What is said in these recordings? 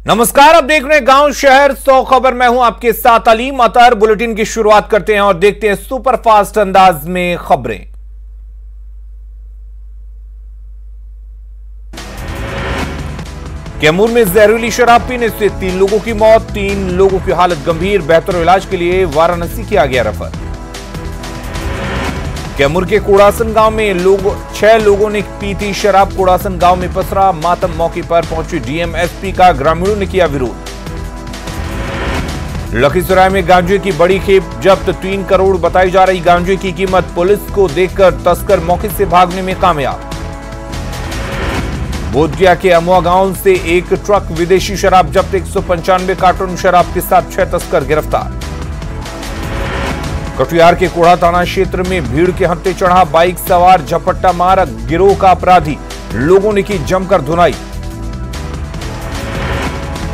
नमस्कार, आप देख रहे हैं गांव शहर 100 खबर। मैं हूं आपके साथ अलीम अतर। बुलेटिन की शुरुआत करते हैं और देखते हैं सुपरफास्ट अंदाज में खबरें। कैमूर में जहरीली शराब पीने से 3 लोगों की मौत, 3 लोगों की हालत गंभीर। बेहतर इलाज के लिए वाराणसी किया गया रेफर। कैमूर के कुड़ासन गांव में 6 लोगों ने पी थी शराब। कुड़ासन गांव में पसरा मातम। मौके पर पहुंची डीएम एसपी का ग्रामीणों ने किया विरोध। लखीसराय में गांजे की बड़ी खेप जब्त, 3 करोड़ बताई जा रही गांजे की कीमत। पुलिस को देखकर तस्कर मौके से भागने में कामयाब। बोधगया के अमुआ गांव से एक ट्रक विदेशी शराब जब्त, 195 कार्टन शराब के साथ 6 तस्कर गिरफ्तार। कटिहार के कोढ़ा थाना क्षेत्र में भीड़ के हत्थे चढ़ा बाइक सवार झपट्टा मार गिरोह का अपराधी, लोगों ने की जमकर धुनाई।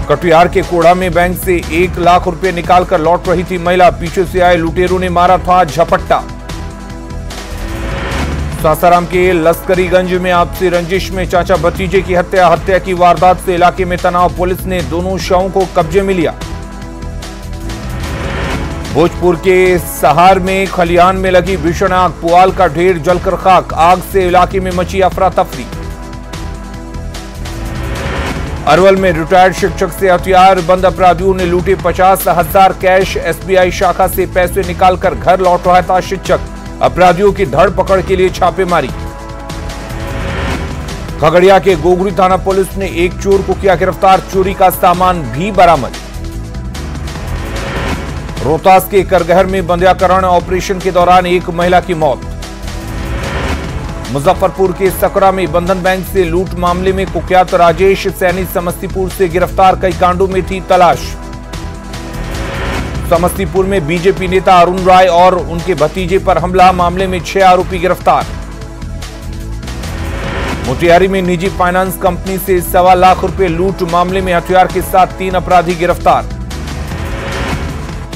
कटिहार के कोढ़ा में बैंक से 1 लाख रुपए निकालकर लौट रही थी महिला, पीछे से आए लुटेरों ने मारा था झपट्टा। सासाराम के लश्करीगंज में आपसी रंजिश में चाचा भतीजे की हत्या की वारदात से इलाके में तनाव, पुलिस ने दोनों शवों को कब्जे में लिया। भोजपुर के सहार में खलिहान में लगी भीषण आग, पुआल का ढेर जलकर खाक। आग से इलाके में मची अफरा तफरी। अरवल में रिटायर्ड शिक्षक से हथियार बंद अपराधियों ने लूटे 50,000 कैश। एसबीआई शाखा से पैसे निकालकर घर लौट रहा था शिक्षक, अपराधियों की धर पकड़ के लिए छापेमारी। खगड़िया के गोगरी थाना पुलिस ने एक चोर को किया गिरफ्तार, चोरी का सामान भी बरामद। रोहतास के करगहर में बंध्याकरण ऑपरेशन के दौरान एक महिला की मौत। मुजफ्फरपुर के सकरा में बंधन बैंक से लूट मामले में कुख्यात राजेश सैनी समस्तीपुर से गिरफ्तार, कई कांडों में थी तलाश। समस्तीपुर में बीजेपी नेता अरुण राय और उनके भतीजे पर हमला, मामले में 6 आरोपी गिरफ्तार। मोतिहारी में निजी फाइनेंस कंपनी से 1.25 लाख रुपए लूट, मामले में हथियार के साथ 3 अपराधी गिरफ्तार।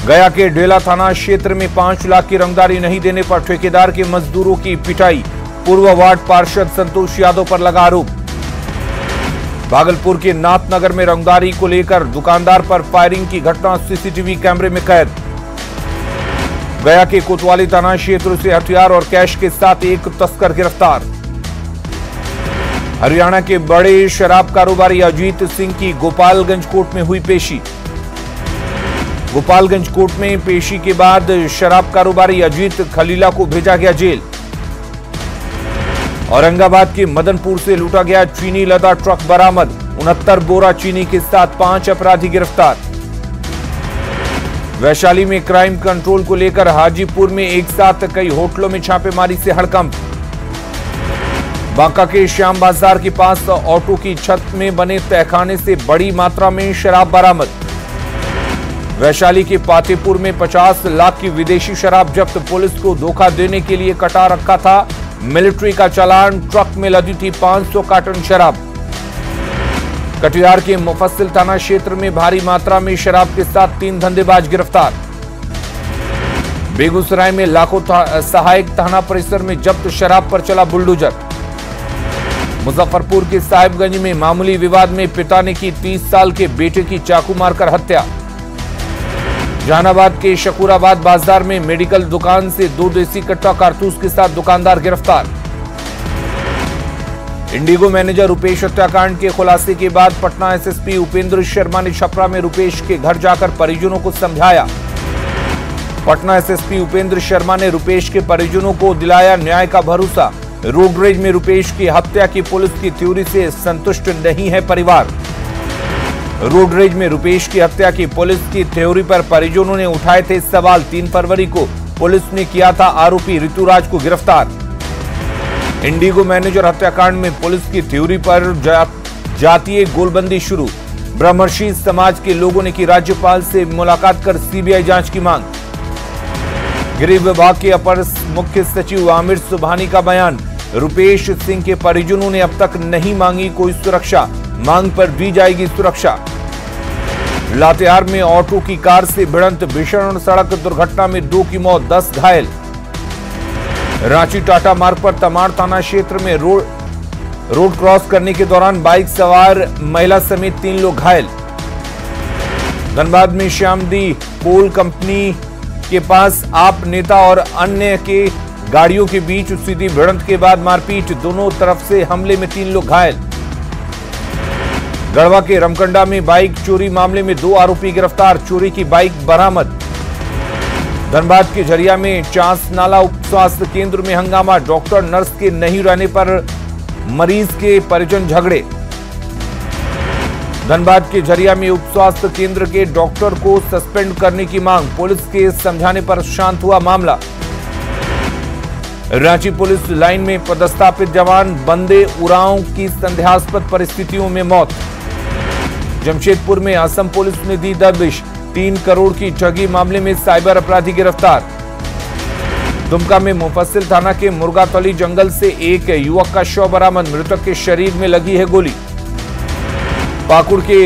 गया के ढेला थाना क्षेत्र में 5 लाख की रंगदारी नहीं देने पर ठेकेदार के मजदूरों की पिटाई, पूर्व वार्ड पार्षद संतोष यादव पर लगा आरोप। भागलपुर के नाथनगर में रंगदारी को लेकर दुकानदार पर फायरिंग की घटना सीसीटीवी कैमरे में कैद। गया के कोतवाली थाना क्षेत्र से हथियार और कैश के साथ एक तस्कर गिरफ्तार। हरियाणा के बड़े शराब कारोबारी अजीत सिंह की गोपालगंज कोर्ट में हुई पेशी। गोपालगंज कोर्ट में पेशी के बाद शराब कारोबारी अजीत खलीला को भेजा गया जेल। औरंगाबाद के मदनपुर से लूटा गया चीनी लदा ट्रक बरामद, 69 बोरा चीनी के साथ 5 अपराधी गिरफ्तार। वैशाली में क्राइम कंट्रोल को लेकर हाजीपुर में एक साथ कई होटलों में छापेमारी से हड़कंप। बांका के श्याम बाजार के पास ऑटो की छत में बने तहखाने से बड़ी मात्रा में शराब बरामद। वैशाली के पातेपुर में 50 लाख की विदेशी शराब जब्त, पुलिस को धोखा देने के लिए कटा रखा था मिलिट्री का चालान, ट्रक में लदी थी 500 कार्टन शराब। कटिहार के मुफस्सिल थाना क्षेत्र में भारी मात्रा में शराब के साथ 3 धंधेबाज गिरफ्तार। बेगूसराय में लाखों सहायक थाना परिसर में जब्त शराब पर चला बुलडोजर। मुजफ्फरपुर के साहिबगंज में मामूली विवाद में पिता ने की 30 साल के बेटे की चाकू मारकर हत्या। जहानाबाद के शकूराबाद बाजार में मेडिकल दुकान से 2 देसी कट्टा कारतूस के साथ दुकानदार गिरफ्तार। इंडिगो मैनेजर रुपेश हत्याकांड के खुलासे के बाद पटना एसएसपी उपेंद्र शर्मा ने छपरा में रुपेश के घर जाकर परिजनों को समझाया। पटना एसएसपी उपेंद्र शर्मा ने रुपेश के परिजनों को दिलाया न्याय का भरोसा। रोडरेज में रुपेश की हत्या की पुलिस की थ्योरी से संतुष्ट नहीं है परिवार। रोडरेज में रुपेश की हत्या की पुलिस की थ्योरी पर परिजनों ने उठाए थे सवाल। 3 फरवरी को पुलिस ने किया था आरोपी ऋतुराज को गिरफ्तार। इंडिगो मैनेजर हत्याकांड में पुलिस की थ्योरी पर जातीय गोलबंदी शुरू। ब्रह्मर्षि समाज के लोगों ने की राज्यपाल से मुलाकात कर सीबीआई जांच की मांग। गृह विभाग के अपर मुख्य सचिव आमिर सुबहानी का बयान, रुपेश सिंह के परिजनों ने अब तक नहीं मांगी कोई सुरक्षा, मांग पर दी जाएगी सुरक्षा। लातेहार में ऑटो की कार से भिड़ंत, भीषण सड़क दुर्घटना में 2 की मौत, 10 घायल। रांची टाटा मार्ग पर तमाड़ थाना क्षेत्र में रोड क्रॉस करने के दौरान बाइक सवार महिला समेत 3 लोग घायल। धनबाद में श्यामदी कोल कंपनी के पास आप नेता और अन्य के गाड़ियों के बीच सीधी भिड़ंत के बाद मारपीट, दोनों तरफ से हमले में 3 लोग घायल। गढ़वा के रमकंडा में बाइक चोरी मामले में 2 आरोपी गिरफ्तार, चोरी की बाइक बरामद। धनबाद के झरिया में चांस नाला उप स्वास्थ्य केंद्र में हंगामा, डॉक्टर नर्स के नहीं रहने पर मरीज के परिजन झगड़े। धनबाद के झरिया में उप स्वास्थ्य केंद्र के डॉक्टर को सस्पेंड करने की मांग, पुलिस के समझाने पर शांत हुआ मामला। रांची पुलिस लाइन में पदस्थापित जवान बंदे उरांव की संदेहास्पद परिस्थितियों में मौत। जमशेदपुर में असम पुलिस ने दी दबिश, 3 करोड़ की ठगी मामले में साइबर अपराधी गिरफ्तार। दुमका में मुफस्सिल थाना के मुर्गातली जंगल से एक युवक का शव बरामद, मृतक के शरीर में लगी है गोली। पाकुड़ के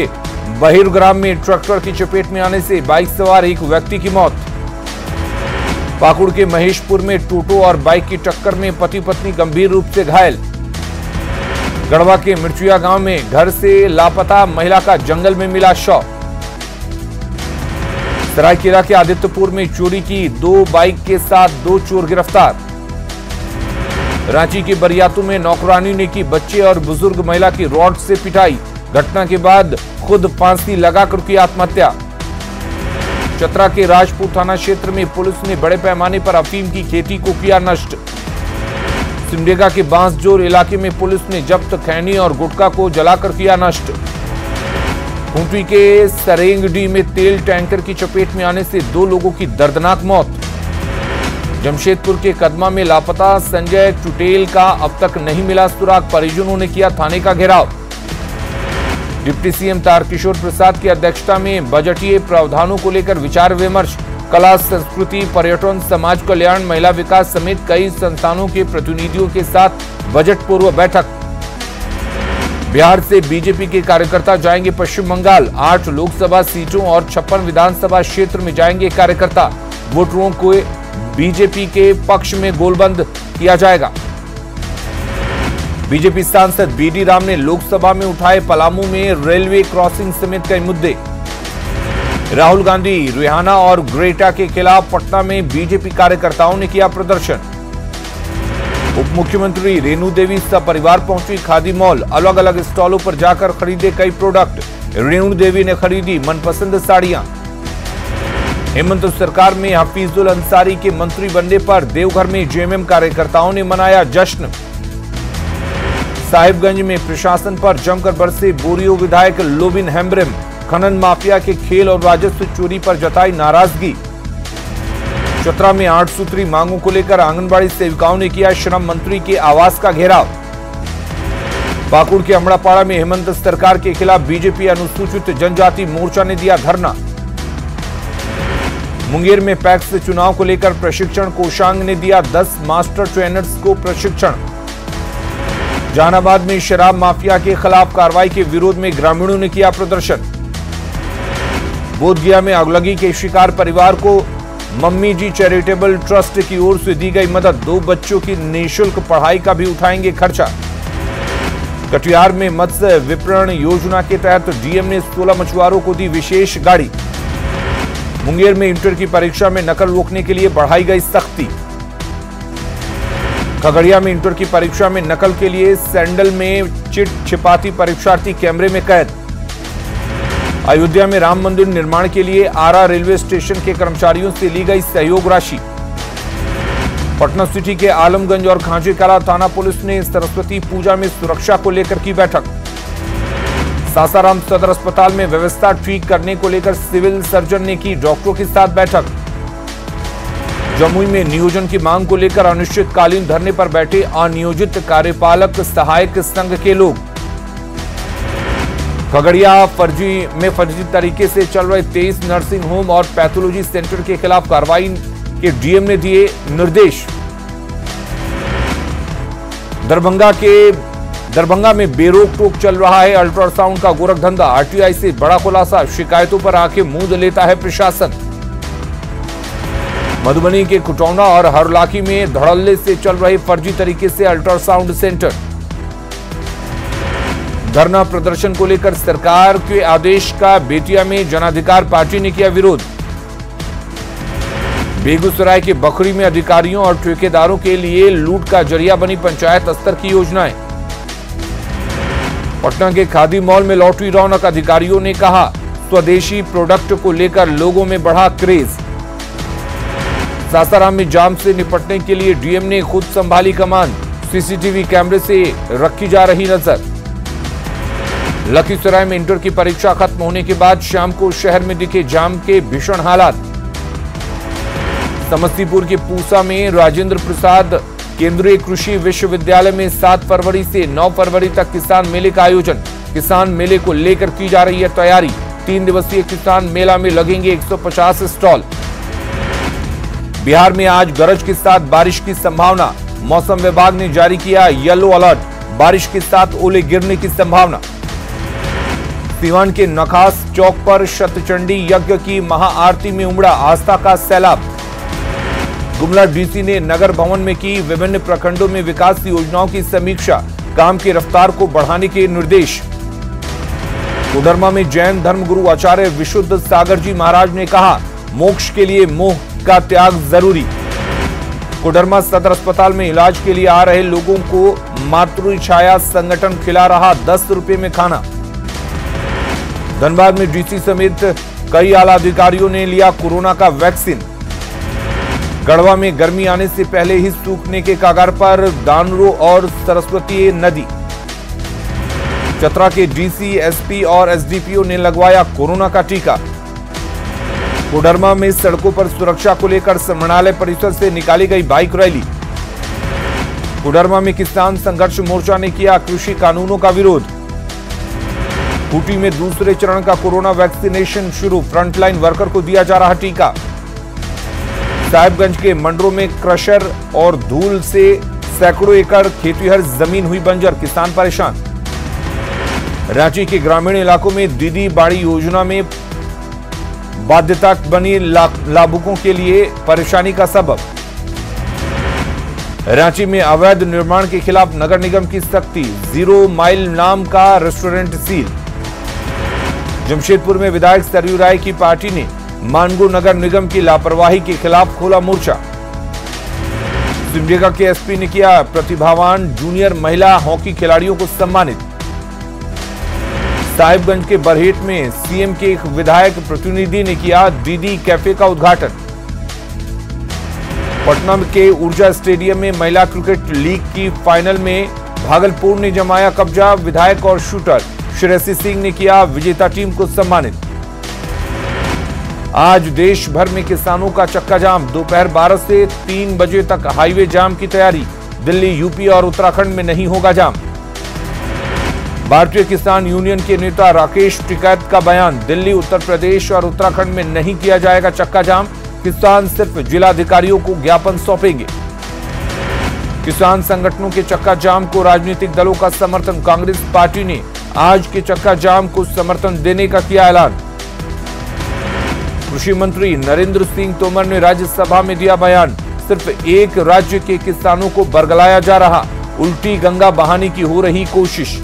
बहिरग्राम में ट्रैक्टर की चपेट में आने से बाइक सवार एक व्यक्ति की मौत। पाकुड़ के महेशपुर में टोटो और बाइक की टक्कर में पति पत्नी गंभीर रूप से घायल। गढ़वा के मिर्चिया गांव में घर से लापता महिला का जंगल में मिला शव। सरायकेला के आदित्यपुर में चोरी की 2 बाइक के साथ 2 चोर गिरफ्तार। रांची के बरियातू में नौकरानी ने की बच्चे और बुजुर्ग महिला की रॉड से पिटाई, घटना के बाद खुद फांसी लगाकर की आत्महत्या। चतरा के राजपुर थाना क्षेत्र में पुलिस ने बड़े पैमाने पर अफीम की खेती को किया नष्ट। सिमडेगा के बांसजोर इलाके में पुलिस ने जब्त खैनी और गुटखा को जलाकर किया नष्ट। खूंटी के सरेंगडी में तेल टैंकर की चपेट में आने से 2 लोगों की दर्दनाक मौत। जमशेदपुर के कदमा में लापता संजय चुटेल का अब तक नहीं मिला सुराग, परिजनों ने किया थाने का घेराव। डिप्टी सीएम तारकिशोर प्रसाद की अध्यक्षता में बजटीय प्रावधानों को लेकर विचार विमर्श, कला संस्कृति पर्यटन समाज कल्याण महिला विकास समेत कई संस्थानों के प्रतिनिधियों के साथ बजट पूर्व बैठक। बिहार से बीजेपी के कार्यकर्ता जाएंगे पश्चिम बंगाल, 8 लोकसभा सीटों और 56 विधानसभा क्षेत्र में जाएंगे कार्यकर्ता, वोटरों को बीजेपी के पक्ष में गोलबंद किया जाएगा। बीजेपी सांसद बीडी राम ने लोकसभा में उठाए पलामू में रेलवे क्रॉसिंग समेत कई मुद्दे। राहुल गांधी, रिहाना और ग्रेटा के खिलाफ पटना में बीजेपी कार्यकर्ताओं ने किया प्रदर्शन। उप मुख्यमंत्री रेणु देवी सपरिवार पहुंची खादी मॉल, अलग अलग स्टॉलों पर जाकर खरीदे कई प्रोडक्ट। रेणु देवी ने खरीदी मनपसंद साड़ियां। हेमंत सरकार में हफीजुल अंसारी के मंत्री बनने पर देवघर में जेएमएम कार्यकर्ताओं ने मनाया जश्न। साहिबगंज में प्रशासन पर जमकर बरसे बोरियो विधायक लोबिन हेम्ब्रिम, खनन माफिया के खेल और राजस्व चोरी पर जताई नाराजगी। चतरा में 8 सूत्री मांगों को लेकर आंगनबाड़ी सेविकाओं ने किया श्रम मंत्री के आवास का घेराव। पाकुड़ के अमड़ापाड़ा में हेमंत सरकार के खिलाफ बीजेपी अनुसूचित जनजाति मोर्चा ने दिया धरना। मुंगेर में पैक्स चुनाव को लेकर प्रशिक्षण, कोषांग ने दिया 10 मास्टर ट्रेनर्स को प्रशिक्षण। जहानाबाद में शराब माफिया के खिलाफ कार्रवाई के विरोध में ग्रामीणों ने किया प्रदर्शन। बोधगया में अगलगी के शिकार परिवार को मम्मी जी चैरिटेबल ट्रस्ट की ओर से दी गई मदद, 2 बच्चों की निःशुल्क पढ़ाई का भी उठाएंगे खर्चा। कटिहार में मत्स्य विपणन योजना के तहत डीएम ने 16 मछुआरों को दी विशेष गाड़ी। मुंगेर में इंटर की परीक्षा में नकल रोकने के लिए बढ़ाई गई सख्ती। खगड़िया में इंटर की परीक्षा में नकल के लिए सैंडल में चिट छिपाती परीक्षार्थी कैमरे में कैद। अयोध्या में राम मंदिर निर्माण के लिए आरा रेलवे स्टेशन के कर्मचारियों से ली गई सहयोग राशि। पटना सिटी के आलमगंज और खांचीकला थाना पुलिस ने सरस्वती पूजा में सुरक्षा को लेकर की बैठक। सासाराम सदर अस्पताल में व्यवस्था ठीक करने को लेकर सिविल सर्जन ने की डॉक्टरों के साथ बैठक। जमुई में नियोजन की मांग को लेकर अनिश्चितकालीन धरने पर बैठे अनियोजित कार्यपालक सहायक संघ के लोग। खगड़िया में फर्जी तरीके से चल रहे 23 नर्सिंग होम और पैथोलॉजी सेंटर के खिलाफ कार्रवाई के डीएम ने दिए निर्देश। दरभंगा में बेरोक टोक चल रहा है अल्ट्रासाउंड का गोरखधंधा, आरटीआई से बड़ा खुलासा, शिकायतों पर आंखें मूंद लेता है प्रशासन। मधुबनी के कुटौना और हरलाखी में धड़ल्ले से चल रहे फर्जी तरीके से अल्ट्रासाउंड सेंटर। धरना प्रदर्शन को लेकर सरकार के आदेश का बेतिया में जनाधिकार पार्टी ने किया विरोध। बेगूसराय के बखरी में अधिकारियों और ठेकेदारों के लिए लूट का जरिया बनी पंचायत स्तर की योजनाएं। पटना के खादी मॉल में लॉटरी रौनक, अधिकारियों ने कहा स्वदेशी प्रोडक्ट को लेकर लोगों में बढ़ा क्रेज। सासाराम में जाम से निपटने के लिए डीएम ने खुद संभाली कमान, सीसीटीवी कैमरे से रखी जा रही नजर। लखीसराय में इंटर की परीक्षा खत्म होने के बाद शाम को शहर में दिखे जाम के भीषण हालात। समस्तीपुर के पूसा में राजेंद्र प्रसाद केंद्रीय कृषि विश्वविद्यालय में 7 फरवरी से 9 फरवरी तक किसान मेले का आयोजन। किसान मेले को लेकर की जा रही है तैयारी। 3 दिवसीय किसान मेला में लगेंगे 150 स्टॉल। बिहार में आज गरज के साथ बारिश की संभावना, मौसम विभाग ने जारी किया येलो अलर्ट, बारिश के साथ ओले गिरने की संभावना। सीवान के नखास चौक पर शतचंडी यज्ञ की महाआरती में उमड़ा आस्था का सैलाब। गुमला डीसी ने नगर भवन में की विभिन्न प्रखंडों में विकास योजनाओं की समीक्षा, काम की रफ्तार को बढ़ाने के निर्देश। कोडरमा में जैन धर्मगुरु आचार्य विशुद्ध सागर जी महाराज ने कहा मोक्ष के लिए मोह का त्याग जरूरी। कोडरमा सदर अस्पताल में इलाज के लिए आ रहे लोगों को मातृ छाया संगठन खिला रहा 10 रुपए में खाना। धनबाद में डीसी समेत कई आला अधिकारियों ने लिया कोरोना का वैक्सीन। गढ़वा में गर्मी आने से पहले ही सूखने के कगार पर दानरो और सरस्वती नदी। चतरा के डीसी, एसपी और एसडीपीओ ने लगवाया कोरोना का टीका। कोडरमा में सड़कों पर सुरक्षा को लेकर समरणालय परिसर से निकाली गई बाइक रैली। कोडरमा में किसान संघर्ष मोर्चा ने किया कृषि कानूनों का विरोध। खूंटी में दूसरे चरण का कोरोना वैक्सीनेशन शुरू, फ्रंटलाइन वर्कर को दिया जा रहा टीका। साहिबगंज के मंडरों में क्रशर और धूल से सैकड़ों एकड़ खेतीहर जमीन हुई बंजर, किसान परेशान। रांची के ग्रामीण इलाकों में दीदी बाड़ी योजना में बाध्यता बनी लाभुकों के लिए परेशानी का सबब। रांची में अवैध निर्माण के खिलाफ नगर निगम की सख्ती, 0 माइल नाम का रेस्टोरेंट सील। जमशेदपुर में विधायक सरयू राय की पार्टी ने मानगो नगर निगम की लापरवाही के खिलाफ खोला मोर्चा। सिमडेगा के एसपी ने किया प्रतिभावान जूनियर महिला हॉकी खिलाड़ियों को सम्मानित। साहिबगंज के बरहेट में सीएम के एक विधायक प्रतिनिधि ने किया दीदी कैफे का उद्घाटन। पटना के ऊर्जा स्टेडियम में महिला क्रिकेट लीग की फाइनल में भागलपुर ने जमाया कब्जा, विधायक और शूटर श्रेयसी सिंह ने किया विजेता टीम को सम्मानित। आज देश भर में किसानों का चक्का जाम, दोपहर 12 से 3 बजे तक हाईवे जाम की तैयारी। दिल्ली, यूपी और उत्तराखंड में नहीं होगा जाम। भारतीय किसान यूनियन के नेता राकेश टिकैत का बयान, दिल्ली, उत्तर प्रदेश और उत्तराखंड में नहीं किया जाएगा चक्का जाम, किसान सिर्फ जिलाधिकारियों को ज्ञापन सौंपेंगे। किसान संगठनों के चक्का जाम को राजनीतिक दलों का समर्थन, कांग्रेस पार्टी ने आज के चक्का जाम को समर्थन देने का किया ऐलान। कृषि मंत्री नरेंद्र सिंह तोमर ने राज्यसभा में दिया बयान, सिर्फ एक राज्य के किसानों को बरगलाया जा रहा, उल्टी गंगा बहाने की हो रही कोशिश।